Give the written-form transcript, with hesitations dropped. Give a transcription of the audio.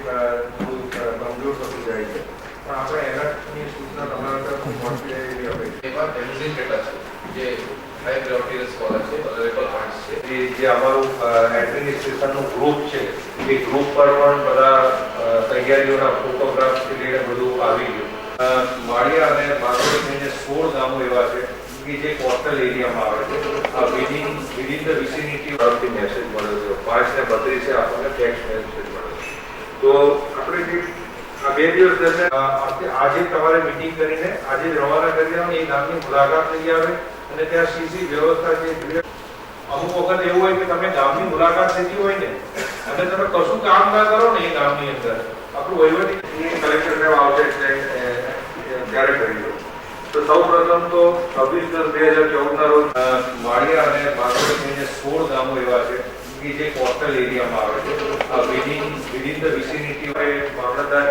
કમજોર થતું જાય છે, પણ આપણે એનાની સૂચના તમારા તરફથી પહોંચી જાય એવી અપેક્ષા. એમાં બેન્ઝિન ડેટા છે જે હાઈ પ્રાયોરિટી સ્કોલર છે, અવેલેબલ પોઈન્ટ્સ છે. જે અમારું એડમિનિસ્ટ્રેશનનું ગ્રુપ છે એ ગ્રુપ પર પણ બધા તૈયારીઓના ફોટોગ્રાફથી લઈને બધું આવી ગયું. માળિયા અને બાગોડી થઈને 16 ગામો એવા છે કે જે કોસ્ટલ એરિયામાં આવે છે. આ વિધિન ધ વિસિનિટી તરફથી મેસેજ મળ્યો છે. 5 ને 32 આપણને ટેક્સ્ટ મેસેજ મળ્યો. તો આપણે જે આ 2 દિવસ દરમિયાન આજે તમારે મિટિંગ કરીને આજે રવાના કરી દેવાની, એ ગામની મુલાકાત લઈ આવે અને ત્યાં સીસી વ્યવસ્થા છે. અમુક વખત એવું હોય કે તમે ગામની મુલાકાત લીધી હોય ને અને તમે કશું કામ ના કરો ને એ ગામની અંદર, આપણું વહીવટી કલેક્ટર સાહેબ આવશે એટલે ત્યારે કરી દો. તો સૌ પ્રથમ તો 26/10/2014 ના રોજ માળિયા અને બાગોડી થઈને 16 ગામો એવા છે કે જે કોસ્ટલ એરિયામાં આવે છે. આ વિધિન ધ વિસિનિટી મામલતદાર